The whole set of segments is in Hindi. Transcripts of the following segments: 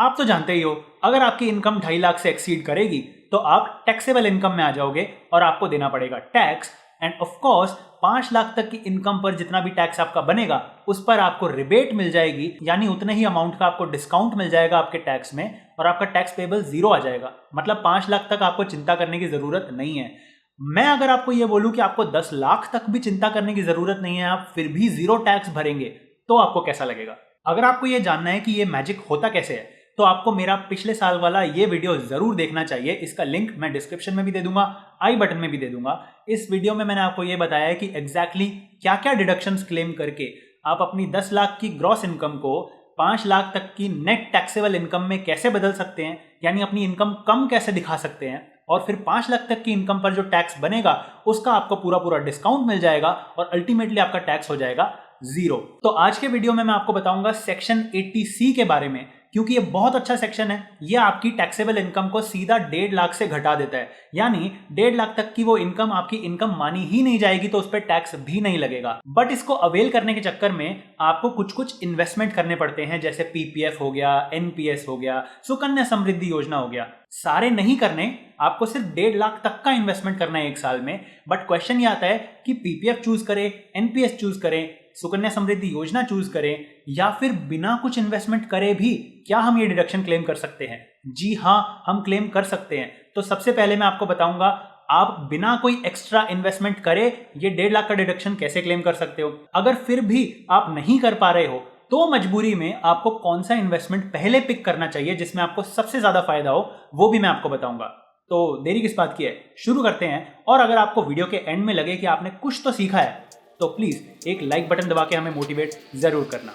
आप तो जानते ही हो, अगर आपकी इनकम 2.5 लाख से एक्सीड करेगी तो आप टैक्सेबल इनकम में आ जाओगे और आपको देना पड़ेगा tax. End of course 5 lakh तक की इनकम पर जितना भी टैक्स आपका बनेगा उस पर आपको रिबेट मिल जाएगी, यानी उतने ही अमाउंट का आपको डिस्काउंट मिल जाएगा आपके टैक्स में और आपका टैक्स पेबल 0 आ जाएगा। मतलब 5 लाख तक आपको चिंता करने की जरूरत नहीं है। मैं अगर आपको यह बोलूं कि आपको 10 लाख तक भी चिंता करने की जरूरत नहीं है, आप फिर भी 0 टैक्स भरेंगे, तो आपको कैसा लगेगा? अगर आपको यह जानना है कि यह मैजिक होता कैसे है तो आपको मेरा पिछले साल वाला ये वीडियो जरूर देखना चाहिए। इसका लिंक मैं डिस्क्रिप्शन में भी दे दूंगा, आई बटन में भी दे दूंगा। इस वीडियो में मैंने आपको ये बताया है कि एग्जैक्टली क्या क्या डिडक्शंस क्लेम करके आप अपनी 10 लाख की ग्रॉस इनकम को 5 लाख तक की नेट टैक्सेबल इनकम में कैसे बदल सकते हैं, यानी अपनी इनकम कम कैसे दिखा सकते हैं और फिर 5 लाख तक की इनकम पर जो टैक्स बनेगा उसका आपको पूरा डिस्काउंट मिल जाएगा और अल्टीमेटली आपका टैक्स हो जाएगा 0। तो आज के वीडियो में मैं आपको बताऊंगा सेक्शन 80C के बारे में, क्योंकि ये बहुत अच्छा सेक्शन है। ये आपकी टैक्सेबल इनकम को सीधा 1.5 लाख से घटा देता है, यानी 1.5 लाख तक की वो इनकम आपकी इनकम मानी ही नहीं जाएगी, तो उस पर टैक्स भी नहीं लगेगा। बट इसको अवेल करने के चक्कर में आपको कुछ इन्वेस्टमेंट करने पड़ते हैं, जैसे पीपीएफ हो गया, एनपीएस हो गया, सुकन्या समृद्धि योजना हो गया। सारे नहीं करने, आपको सिर्फ 1.5 लाख तक का इन्वेस्टमेंट करना है 1 साल में। बट क्वेश्चन ये आता है कि पीपीएफ चूज करें, एनपीएस चूज करें, सुकन्या समृद्धि योजना चूज करें या फिर बिना कुछ इन्वेस्टमेंट करे भी क्या हम ये डिडक्शन क्लेम कर सकते हैं? जी हाँ, हम क्लेम कर सकते हैं। तो सबसे पहले मैं आपको बताऊंगा आप बिना कोई एक्स्ट्रा इन्वेस्टमेंट करे ये 1.5 लाख का डिडक्शन कैसे क्लेम कर सकते हो। अगर फिर भी आप नहीं कर पा रहे हो तो मजबूरी में आपको कौन सा इन्वेस्टमेंट पहले पिक करना चाहिए जिसमें आपको सबसे ज्यादा फायदा हो, वो भी मैं आपको बताऊंगा। तो देरी किस बात की है, शुरू करते हैं। और अगर आपको वीडियो के एंड में लगे कि आपने कुछ तो सीखा है तो प्लीज एक लाइक बटन दबा के हमें मोटिवेट जरूर करना।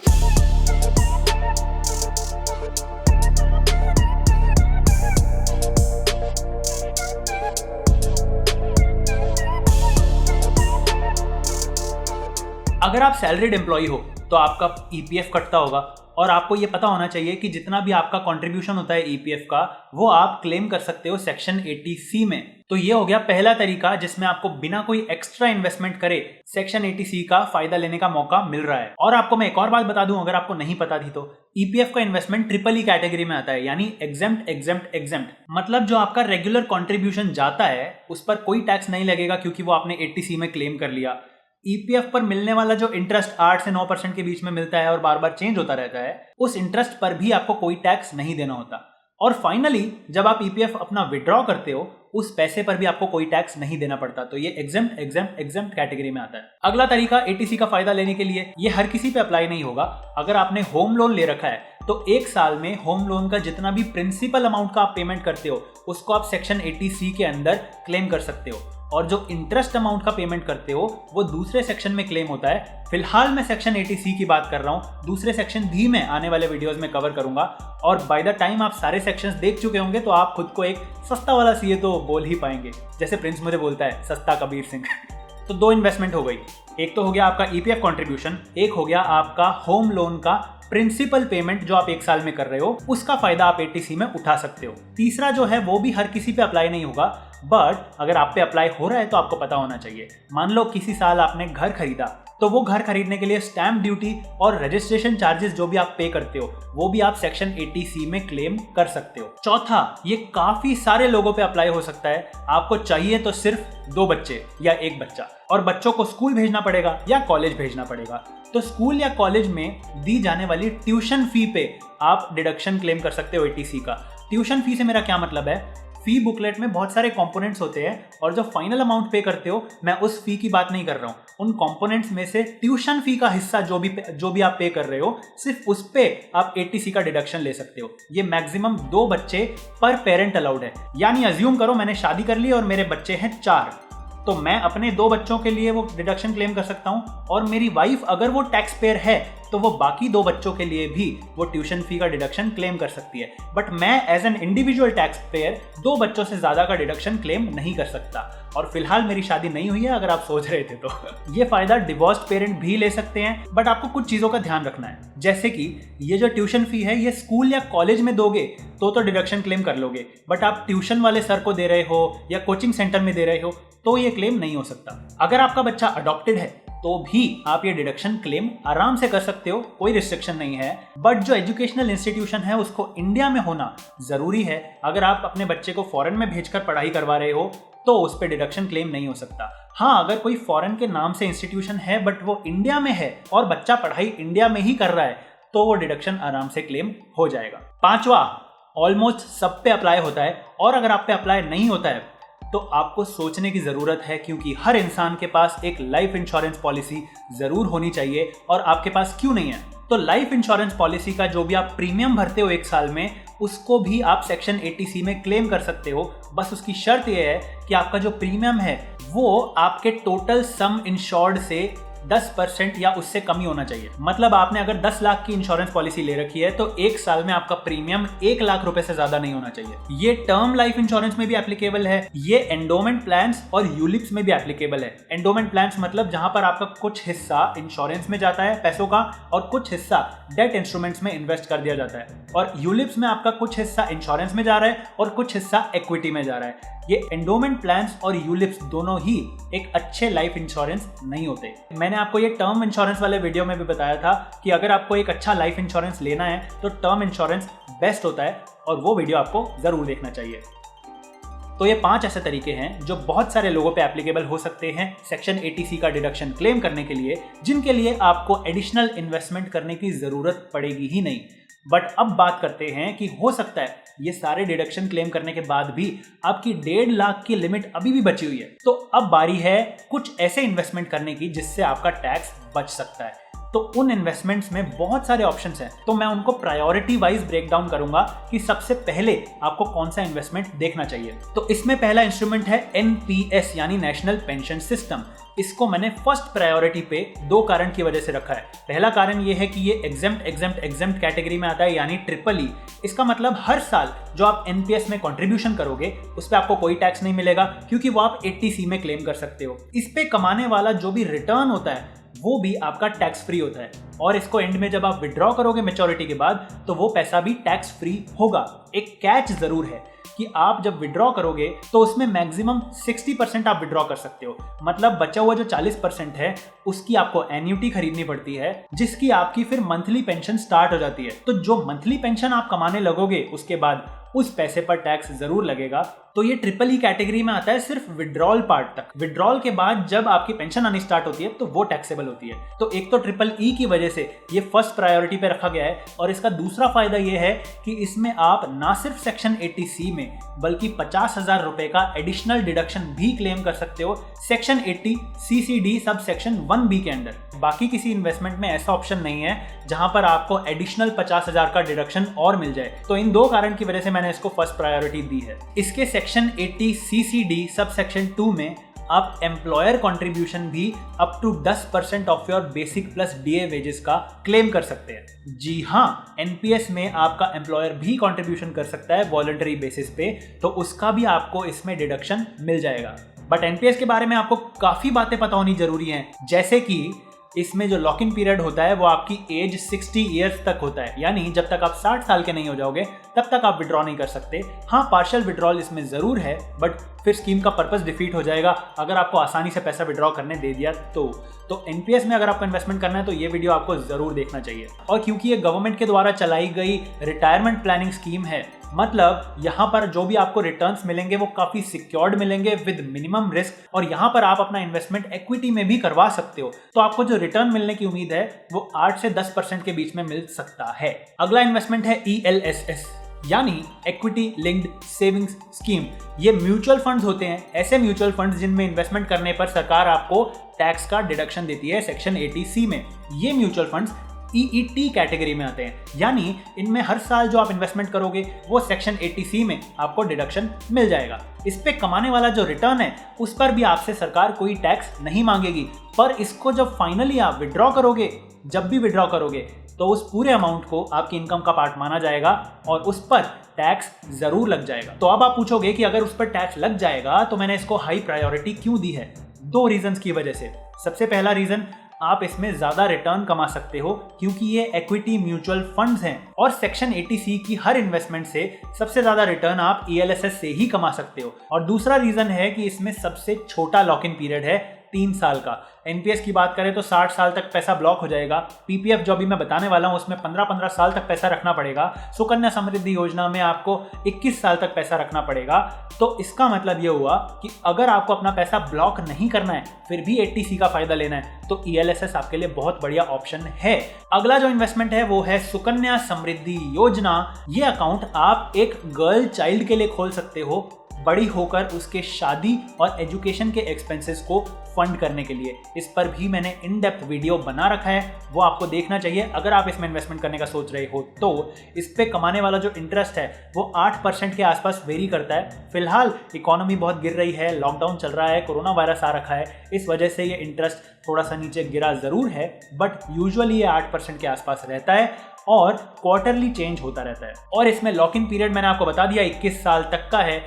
अगर आप सैलरीड एम्प्लॉय हो तो आपका ईपीएफ कटता होगा और आपको यह पता होना चाहिए कि जितना भी आपका कंट्रीब्यूशन होता है ईपीएफ का वो आप क्लेम कर सकते हो सेक्शन 80C में। तो ये हो गया पहला तरीका जिसमें आपको बिना कोई एक्स्ट्रा इन्वेस्टमेंट करे सेक्शन 80C का फायदा लेने का मौका मिल रहा है। और आपको मैं एक और बात बता दूं अगर आपको नहीं पता थी तो, ईपीएफ का इन्वेस्टमेंट ट्रिपल ई कैटेगरी में आता है, यानी एग्जेम्प्ट एग्जेम्प्ट एग्जेम्प्ट। मतलब जो आपका रेगुलर कॉन्ट्रीब्यूशन जाता है उस पर कोई टैक्स नहीं लगेगा क्योंकि वो आपने 80C में क्लेम कर लिया। ईपीएफ पर मिलने वाला जो इंटरेस्ट 8 से 9% के बीच में मिलता है और बार बार चेंज होता रहता है, उस इंटरेस्ट पर भी आपको कोई टैक्स नहीं देना होता। और फाइनली जब आप ईपीएफ अपना विड्रॉ करते हो उस पैसे पर भी आपको कोई टैक्स नहीं देना पड़ता। तो ये एग्जेम्प्ट एग्जेम्प्ट एग्जेम्प्ट कैटेगरी में आता है। अगला तरीका 80C का फायदा लेने के लिए, ये हर किसी पे अप्लाई नहीं होगा। अगर आपने होम लोन ले रखा है तो 1 साल में होम लोन का जितना भी प्रिंसिपल अमाउंट का आप पेमेंट करते हो उसको आप सेक्शन 80C के अंदर क्लेम कर सकते हो, और जो इंटरेस्ट अमाउंट का पेमेंट करते हो वो दूसरे सेक्शन में क्लेम होता है। फिलहाल मैं सेक्शन 80C की बात कर रहा हूं, दूसरे सेक्शन भी मैं आने वाले वीडियोस में कवर करूंगा। और बाय द टाइम आप सारे सेक्शंस देख चुके होंगे तो आप खुद को एक सस्ता वाला सीए तो बोल ही पाएंगे, जैसे प्रिंस मुझे बोलता है सस्ता कबीर सिंह। तो 2 इन्वेस्टमेंट हो गई, एक तो हो गया आपका ईपीएफ कंट्रीब्यूशन, एक हो गया आपका होम लोन का प्रिंसिपल पेमेंट जो आप 1 साल में कर रहे हो, उसका फायदा आप 80C में उठा सकते हो। तीसरा जो है वो भी हर किसी पे अप्लाई नहीं होगा, बट अगर आप पे अप्लाई हो रहा है तो आपको पता होना चाहिए। मान लो किसी साल आपने घर खरीदा तो वो घर खरीदने के लिए स्टैम्प ड्यूटी और रजिस्ट्रेशन चार्जेस जो भी आप पे करते हो वो भी आप सेक्शन 80C में क्लेम कर सकते हो। चौथा, ये काफी सारे लोगों पे अप्लाई हो सकता है। आपको चाहिए तो सिर्फ 2 बच्चे या 1 बच्चा, और बच्चों को स्कूल भेजना पड़ेगा या कॉलेज भेजना पड़ेगा। तो स्कूल या कॉलेज में दी जाने वाली ट्यूशन फी पे आप डिडक्शन क्लेम कर सकते हो 80C का। ट्यूशन फी से मेरा क्या मतलब है, फी बुकलेट में बहुत सारे कंपोनेंट्स होते हैं और जो फाइनल अमाउंट पे करते हो, मैं उस फी की बात नहीं कर रहा हूँ। उन कंपोनेंट्स में से ट्यूशन फी का हिस्सा जो भी आप पे कर रहे हो, सिर्फ उस पे आप 80C का डिडक्शन ले सकते हो। ये मैक्सिमम 2 बच्चे पर पेरेंट अलाउड है। यानी अज्यूम करो मैंने शादी कर ली और मेरे बच्चे हैं 4, तो मैं अपने 2 बच्चों के लिए वो डिडक्शन क्लेम कर सकता हूं, और मेरी वाइफ अगर वो टैक्स पेयर है तो वो बाकी 2 बच्चों के लिए भी वो ट्यूशन फी का डिडक्शन क्लेम कर सकती है। बट मैं as an individual taxpayer 2 बच्चों से ज्यादा का डिडक्शन क्लेम नहीं कर सकता। और फिलहाल मेरी शादी नहीं हुई है अगर आप सोच रहे थे तो। ये फायदा डिवोर्स्ड पेरेंट भी ले सकते हैं, बट आपको कुछ चीजों का ध्यान रखना है, जैसे कि ये जो ट्यूशन फी है ये स्कूल या कॉलेज में दोगे तो डिडक्शन क्लेम कर लोगे, बट आप ट्यूशन वाले सर को दे रहे हो या कोचिंग सेंटर में दे रहे हो तो ये क्लेम नहीं हो सकता। अगर आपका बच्चा अडॉप्टेड है तो भी आप ये डिडक्शन क्लेम आराम से कर सकते हो, कोई रिस्ट्रिक्शन नहीं है। बट जो एजुकेशनल इंस्टीट्यूशन है उसको इंडिया में होना जरूरी है। अगर आप अपने बच्चे को फॉरेन में भेजकर पढ़ाई करवा रहे हो तो उस पर डिडक्शन क्लेम नहीं हो सकता। हाँ, अगर कोई फॉरेन के नाम से इंस्टीट्यूशन है बट वो इंडिया में है और बच्चा पढ़ाई इंडिया में ही कर रहा है तो वो डिडक्शन आराम से क्लेम हो जाएगा। पांचवा, ऑलमोस्ट सब पे अप्लाई होता है, और अगर आप पे अप्लाई नहीं होता है तो आपको सोचने की जरूरत है, क्योंकि हर इंसान के पास एक लाइफ इंश्योरेंस पॉलिसी जरूर होनी चाहिए और आपके पास क्यों नहीं है। तो लाइफ इंश्योरेंस पॉलिसी का जो भी आप प्रीमियम भरते हो एक साल में, उसको भी आप सेक्शन 80C में क्लेम कर सकते हो। बस उसकी शर्त यह है कि आपका जो प्रीमियम है वो आपके टोटल सम इंश्योर्ड से 10% या उससे कम ही होना चाहिए। मतलब आपने अगर 10 लाख की इंश्योरेंस पॉलिसी ले रखी है तो एक साल में आपका प्रीमियम 1 लाख रुपए से ज्यादा नहीं होना चाहिए। ये टर्म लाइफ इंश्योरेंस में भी एप्लीकेबल है, ये एंडोमेंट प्लान्स और यूलिप्स में भी एप्लीकेबल है। एंडोमेंट प्लान्स मतलब जहां पर आपका कुछ हिस्सा इंश्योरेंस में जाता है पैसों का और कुछ हिस्सा डेट इंस्ट्रूमेंट्स में इन्वेस्ट कर दिया जाता है, और यूलिप्स में आपका कुछ हिस्सा इंश्योरेंस में जा रहा है और कुछ हिस्सा इक्विटी में जा रहा है। ये एंडोमेंट प्लान्स और यूलिप्स दोनों ही एक अच्छे लाइफ इंश्योरेंस नहीं होते। मैंने आपको ये टर्म इंश्योरेंस वाले वीडियो में भी बताया था कि अगर आपको एक अच्छा लाइफ इंश्योरेंस लेना है तो टर्म इंश्योरेंस बेस्ट होता है, और वो वीडियो आपको जरूर देखना चाहिए। तो ये 5 ऐसे तरीके हैं जो बहुत सारे लोगों पे एप्लीकेबल हो सकते हैं सेक्शन 80C का डिडक्शन क्लेम करने के लिए, जिनके लिए आपको एडिशनल इन्वेस्टमेंट करने की जरूरत पड़ेगी ही नहीं। बट अब बात करते हैं कि हो सकता है ये सारे डिडक्शन क्लेम करने के बाद भी आपकी 1.5 लाख की लिमिट अभी भी बची हुई है, तो अब बारी है कुछ ऐसे इन्वेस्टमेंट करने की जिससे आपका टैक्स बच सकता है। तो उन इन्वेस्टमेंट्स में बहुत सारे ऑप्शंस हैं, तो मैं उनको प्रायोरिटी वाइज ब्रेक डाउन करूंगा कि सबसे पहले आपको कौन सा इन्वेस्टमेंट देखना चाहिए। तो इसमें पहला इंस्ट्रूमेंट है NPS यानी नेशनल पेंशन सिस्टम। इसको मैंने फर्स्ट प्रायोरिटी पे 2 कारण की वजह से रखा है। पहला कारण ये है कि ये एग्जेम्प्ट कैटेगरी में आता है, यानी ट्रिपल E। इसका मतलब हर साल जो आप NPS में कंट्रीब्यूशन करोगे उस पर आपको कोई टैक्स नहीं मिलेगा, क्योंकि वो आप 80C में क्लेम कर सकते हो। इस पे कमाने वाला जो भी रिटर्न होता है वो भी आपका टैक्स फ्री होता है, और इसको एंड में जब आप विड्रॉ करोगे मैच्योरिटी के बाद तो वो पैसा भी टैक्स फ्री होगा। एक कैच जरूर है कि आप जब विड्रॉ करोगे तो उसमें मैक्सिमम 60% आप विड्रॉ कर सकते हो। मतलब बचा हुआ जो 40% है उसकी आपको एन्युटी खरीदनी पड़ती है, जिसकी आपकी फिर मंथली पेंशन स्टार्ट हो जाती है। तो जो मंथली पेंशन आप कमाने लगोगे उसके बाद उस पैसे पर टैक्स जरूर लगेगा। तो ये ट्रिपल E कैटेगरी में आता है सिर्फ विड्रॉल पार्ट तक। विड्रॉल के बाद जब आपकी पेंशन आनी स्टार्ट होती है तो वो टैक्सेबल होती है। तो एक तो ट्रिपल E की वजह से ये फर्स्ट प्रायोरिटी पे रखा गया है, और इसका दूसरा फायदा ये है कि इसमें आप ना सिर्फ सेक्शन 80C में बल्कि 50,000 रुपए का एडिशनल डिडक्शन भी क्लेम कर सकते हो section 80 CCD sub section 1B के अंदर। बाकी किसी इन्वेस्टमेंट में ऐसा ऑप्शन नहीं है जहां पर आपको एडिशनल 50,000 का डिडक्शन और मिल जाए। तो इन 2 कारण की वजह से मैंने इसको फर्स्ट प्रायोरिटी दी है। इसके सेक्शन 80 CCD सब सेक्शन 2 में आप एम्प्लॉयर कंट्रीब्यूशन भी up to 10% of your basic plus DA wages का क्लेम कर सकते हैं। जी हाँ, NPS में आपका एम्प्लॉयर भी कंट्रीब्यूशन कर सकता है वॉलंटरी बेसिस पे, तो उसका भी आपको इसमें डिडक्शन मिल जाएगा। बट NPS के बारे में आपको काफी बातें पता होनी जरूरी हैं, जैसे कि इसमें जो लॉक इन पीरियड होता है वो आपकी एज 60 ईयर्स तक होता है, यानी जब तक आप 60 साल के नहीं हो जाओगे तब तक आप विड्रॉ नहीं कर सकते। हाँ, पार्शियल विड्रॉल इसमें जरूर है, बट फिर स्कीम का पर्पस डिफीट हो जाएगा अगर आपको आसानी से पैसा विड्रॉ करने दे दिया तो NPS में अगर आपको इन्वेस्टमेंट करना है तो ये वीडियो आपको जरूर देखना चाहिए। और क्योंकि ये गवर्नमेंट के द्वारा चलाई गई रिटायरमेंट प्लानिंग स्कीम है, मतलब यहाँ पर जो भी आपको रिटर्न्स मिलेंगे वो काफी सिक्योर्ड मिलेंगे विद मिनिमम रिस्क, और यहाँ पर आप अपना इन्वेस्टमेंट इक्विटी में भी करवा सकते हो। तो आपको जो रिटर्न मिलने की उम्मीद है वो 8 से 10% के बीच में मिल सकता है। अगला इन्वेस्टमेंट है ELSS यानी इक्विटी लिंक्ड सेविंग्स स्कीम। ये म्यूचुअल फंड्स होते हैं, ऐसे म्यूचुअल फंड्स जिनमें इन्वेस्टमेंट करने पर सरकार आपको टैक्स का डिडक्शन देती है सेक्शन 80C में। ये म्यूचुअल फंड्स EET कैटेगरी में आते हैं, यानी इनमें हर साल जो आप इन्वेस्टमेंट करोगे वो सेक्शन 80C में आपको डिडक्शन मिल जाएगा। इस पे कमाने वाला जो रिटर्न है उस पर भी आपसे सरकार कोई टैक्स नहीं मांगेगी, पर इसको जब फाइनली आप विड्रॉ करोगे, जब भी विड्रॉ करोगे तो उस पूरे अमाउंट को आपकी इनकम का पार्ट माना जाएगा और उस पर टैक्स जरूर लग जाएगा। तो अब आप पूछोगे कि अगर उस पर टैक्स लग जाएगा तो मैंने इसको हाई प्रायोरिटी क्यों दी है? 2 रीजंस की वजह से। सबसे पहला रीजन, आप इसमें ज्यादा रिटर्न कमा सकते हो क्योंकि ये इक्विटी म्यूचुअल फंड्स हैं, और सेक्शन 80C की हर इन्वेस्टमेंट से सबसे ज्यादा रिटर्न आप ELSS से ही कमा सकते हो। और दूसरा रीजन है कि इसमें सबसे छोटा लॉक इन पीरियड है, 3 साल का। एनपीएस की बात करें तो 60 साल तक पैसा ब्लॉक हो जाएगा। पीपीएफ जो अभी मैं बताने वाला हूं उसमें 15-15 साल तक पैसा रखना पड़ेगा। सुकन्या समृद्धि योजना में आपको 21 साल तक पैसा रखना पड़ेगा। तो इसका मतलब ये हुआ कि अगर आपको अपना पैसा ब्लॉक नहीं करना है, फिर भी 80C का फायदा लेना है, तो ईएलएसएस आपके लिए बहुत बढ़िया ऑप्शन है। अगला जो इन्वेस्टमेंट है वो है सुकन्या समृद्धि योजना। ये अकाउंट आप एक गर्ल चाइल्ड के लिए खोल सकते हो, बड़ी होकर उसके शादी और एजुकेशन के एक्सपेंसेस को फंड करने के लिए। इस पर भी मैंने इन डेप्थ वीडियो बना रखा है, वो आपको देखना चाहिए अगर आप इसमें इन्वेस्टमेंट करने का सोच रहे हो। तो इस पे कमाने वाला जो इंटरेस्ट है वो 8% के आसपास वेरी करता है। फिलहाल इकोनॉमी बहुत गिर रही है, लॉकडाउन चल रहा है, कोरोना वायरस आ रखा है, इस वजह से ये इंटरेस्ट थोड़ा सा नीचे गिरा जरूर है, बट यूजुअली ये 8% के आसपास रहता है और क्वार्टरली चेंज होता रहता है। और इसमें लॉक इन पीरियड मैंने आपको बता दिया 21 साल तक का है।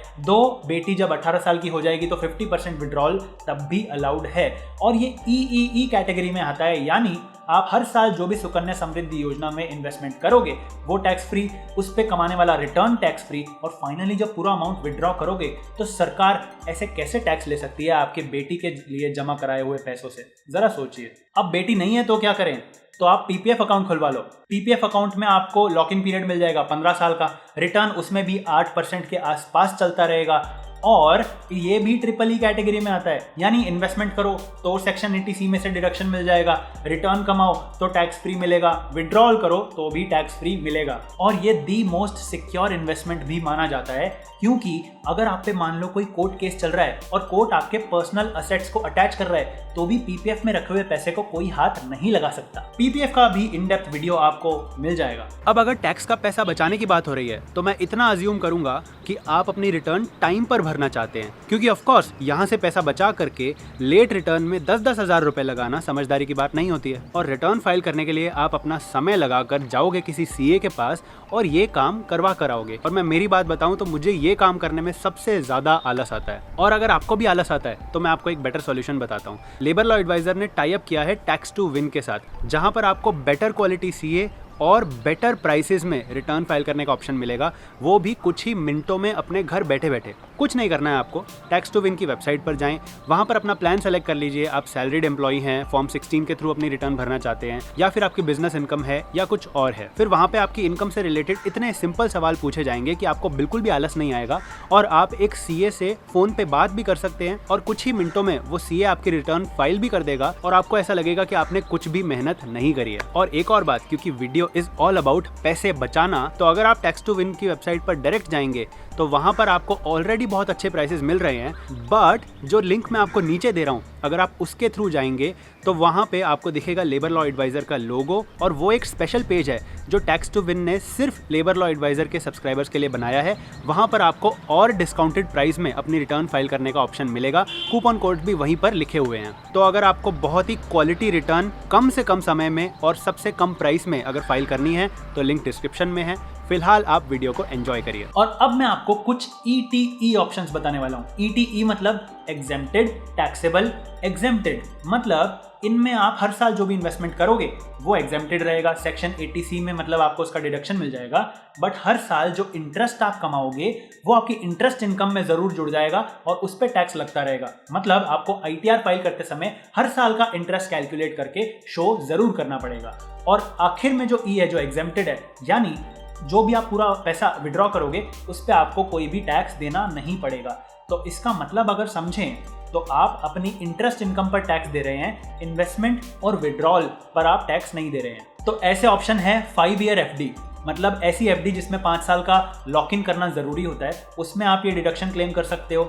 बेटी जब 18 साल की हो जाएगी तो 50% विड्रॉल तब भी अलाउड है। और ये ईईई कैटेगरी में आता है, यानी आप हर साल जो भी सुकन्या समृद्धि योजना में इन्वेस्टमेंट करोगे वो टैक्स फ्री, उस पे कमाने वाला रिटर्न टैक्स फ्री, और फाइनली जब पूरा अमाउंट विड्रॉ करोगे तो सरकार ऐसे कैसे टैक्स ले सकती है आपके बेटी के लिए जमा कराए हुए पैसों से? जरा सोचिए। अब बेटी नहीं है तो क्या करें? तो आप पीपीएफ अकाउंट खुलवा लो। पीपीएफ अकाउंट में आपको लॉक इन पीरियड मिल जाएगा 15 साल का, रिटर्न उसमें भी 8% के आसपास चलता रहेगा, और ये भी ट्रिपल ई कैटेगरी में आता है, यानी इन्वेस्टमेंट करो तो सेक्शन 80C में से डिडक्शन मिल जाएगा, रिटर्न कमाओ तो टैक्स फ्री मिलेगा, विड्रॉल करो तो भी टैक्स फ्री मिलेगा। और ये दी मोस्ट सिक्योर इन्वेस्टमेंट भी माना जाता है, क्योंकि अगर आप पे मान लो कोई कोर्ट केस चल रहा है और कोर्ट आपके पर्सनल असेट्स को अटैच कर रहा है, तो भी पीपीएफ में रखे हुए पैसे को कोई हाथ नहीं लगा सकता। पीपीएफ का भी इन डेप्थ वीडियो आपको मिल जाएगा। अब अगर टैक्स का पैसा बचाने की बात हो रही है तो मैं इतना अज्यूम करूंगा कि आप अपनी रिटर्न टाइम पर भरना चाहते हैं, क्योंकि ऑफ कोर्स यहाँ से पैसा बचा करके लेट रिटर्न में 10-10 हज़ार रुपए लगाना समझदारी की बात नहीं होती है। और रिटर्न फाइल करने के लिए आप अपना समय लगाकर जाओगे किसी सीए के पास और ये काम करवा कर आओगे। और मैं मेरी बात बताऊं तो मुझे ये काम करने में सबसे ज्यादा आलस आता है। और अगर आपको भी आलस आता है तो मैं आपको एक बेटर सॉल्यूशन बताता हूँ। लेबर लॉ एडवाइजर ने टाई अप किया है टैक्स टू विन के साथ, जहां पर आपको बेटर क्वालिटी सीए और बेटर प्राइसेस में रिटर्न फाइल करने का ऑप्शन मिलेगा, वो भी कुछ ही मिनटों में अपने घर बैठे बैठे। कुछ नहीं करना है आपको, टैक्स टू विन की वेबसाइट पर जाएं, वहां पर अपना प्लान सेलेक्ट कर लीजिए। आप सैलरीड एम्प्लॉई हैं, फॉर्म 16 के थ्रू अपनी रिटर्न भरना चाहते हैं, या फिर आपकी बिजनेस इनकम है या कुछ और है। फिर वहां पे आपकी इनकम से रिलेटेड इतने सिंपल सवाल पूछे जाएंगे कि आपको बिल्कुल भी आलस नहीं आएगा, और आप एक सीए से फोन पे बात भी कर सकते हैं, और कुछ ही मिनटों में वो सीए आपकी रिटर्न फाइल भी कर देगा, और आपको ऐसा लगेगा कि आपने कुछ भी मेहनत नहीं करी है। और एक और बात, क्योंकि वीडियो इज ऑल अबाउट पैसे बचाना, तो अगर आप टैक्स टू विन की वेबसाइट पर डायरेक्ट जाएंगे तो वहां पर आपको ऑलरेडी बहुत अच्छे प्राइसेस मिल रहे हैं, बट जो लिंक मैं आपको नीचे दे रहा हूं, अगर आप उसके थ्रू जाएंगे तो वहां पे आपको दिखेगा लेबर लॉ एडवाइजर का लोगो, और वो एक स्पेशल पेज है जो टैक्स टू विन ने सिर्फ लेबर लॉ एडवाइजर के सब्सक्राइबर्स के लिए बनाया है। वहां पर आपको और डिस्काउंटेड प्राइस में अपनी रिटर्न फाइल करने का ऑप्शन मिलेगा, कूपन कोड भी वहीं पर लिखे हुए हैं। तो अगर आपको बहुत ही क्वालिटी रिटर्न कम से कम समय में और सबसे कम प्राइस में अगर फाइल करनी है तो लिंक डिस्क्रिप्शन में है। फिलहाल आप वीडियो को एंजॉय करिए। और अब मैं आपको कुछ ईटीई ऑप्शंस बताने वाला हूँ। ईटीई मतलब एग्जेम्प्टेड टैक्सेबल। एग्जेम्प्टेड मतलब इनमें आप हर साल जो भी इन्वेस्टमेंट करोगे वो एग्जेम्प्टेड रहेगा, सेक्शन 80C में, मतलब आपको उसका डिडक्शन मिल जाएगा, बट हर साल जो इंटरेस्ट आप कमाओगे वो आपकी इंटरेस्ट इनकम में जरूर जुड़ जाएगा और उस पर टैक्स लगता रहेगा। मतलब आपको आईटीआर फाइल करते समय हर साल का इंटरेस्ट कैलकुलेट करके शो जरूर करना पड़ेगा। और आखिर में जो ई है, जो एग्जेम्प्टेड है, यानी जो भी आप पूरा पैसा विड्रॉ करोगे उस पर आपको कोई भी टैक्स देना नहीं पड़ेगा। तो इसका मतलब अगर समझें तो आप अपनी इंटरेस्ट इनकम पर टैक्स दे रहे हैं, इन्वेस्टमेंट और विड्रॉल पर आप टैक्स नहीं दे रहे हैं। तो ऐसे ऑप्शन है 5 ईयर एफडी, मतलब ऐसी एफडी जिसमें 5 साल का लॉक इन करना जरूरी होता है, उसमें आप ये डिडक्शन क्लेम कर सकते हो।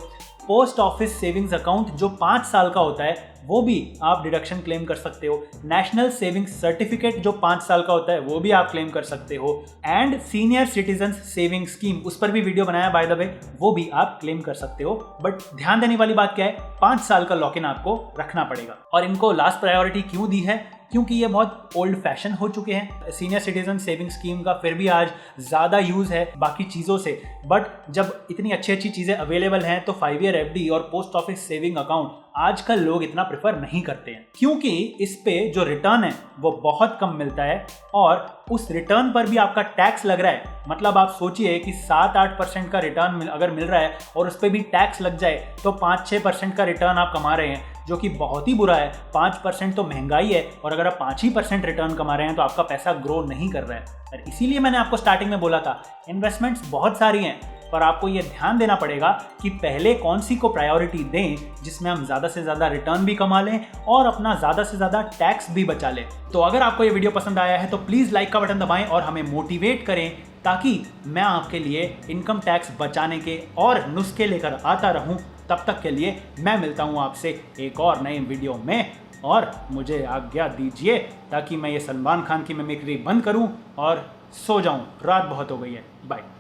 पोस्ट ऑफिस सेविंग्स अकाउंट जो 5 साल का होता है वो भी आप डिडक्शन क्लेम कर सकते हो। नेशनल सेविंग्स सर्टिफिकेट जो 5 साल का होता है वो भी आप क्लेम कर सकते हो। And senior citizen saving scheme, उस पर भी वीडियो बनाया बाय द वे, वो भी आप क्लेम कर सकते हो। बट ध्यान देने वाली बात क्या है, 5 साल का लॉक इन आपको रखना पड़ेगा। और इनको लास्ट प्रायोरिटी क्यों दी है? क्योंकि ये बहुत ओल्ड फैशन हो चुके हैं। सीनियर सिटीजन सेविंग स्कीम का फिर भी आज ज़्यादा यूज़ है बाकी चीज़ों से, बट जब इतनी अच्छी अच्छी चीज़ें अवेलेबल हैं तो 5 ईयर एफडी और पोस्ट ऑफिस सेविंग अकाउंट आजकल लोग इतना प्रेफर नहीं करते हैं, क्योंकि इस पे जो रिटर्न है वो बहुत कम मिलता है और उस रिटर्न पर भी आपका टैक्स लग रहा है। मतलब आप सोचिए कि 7-8% का रिटर्न अगर मिल रहा है और उस पर भी टैक्स लग जाए तो 5-6% का रिटर्न आप कमा रहे हैं, जो कि बहुत ही बुरा है। 5% तो महंगाई है, और अगर आप 5% रिटर्न कमा रहे हैं तो आपका पैसा ग्रो नहीं कर रहा है। और इसीलिए मैंने आपको स्टार्टिंग में बोला था इन्वेस्टमेंट्स बहुत सारी हैं, पर आपको ये ध्यान देना पड़ेगा कि पहले कौन सी को प्रायोरिटी दें जिसमें हम ज़्यादा से ज़्यादा रिटर्न भी कमा लें और अपना ज़्यादा से ज़्यादा टैक्स भी बचा लें। तो अगर आपको ये वीडियो पसंद आया है तो प्लीज़ लाइक का बटन दबाएं और हमें मोटिवेट करें, ताकि मैं आपके लिए इनकम टैक्स बचाने के और नुस्खे लेकर आता रहूं। तब तक के लिए मैं मिलता हूं आपसे एक और नए वीडियो में, और मुझे आज्ञा दीजिए ताकि मैं ये सलमान खान की मिमिक्री बंद करूं और सो जाऊं, रात बहुत हो गई है। बाय।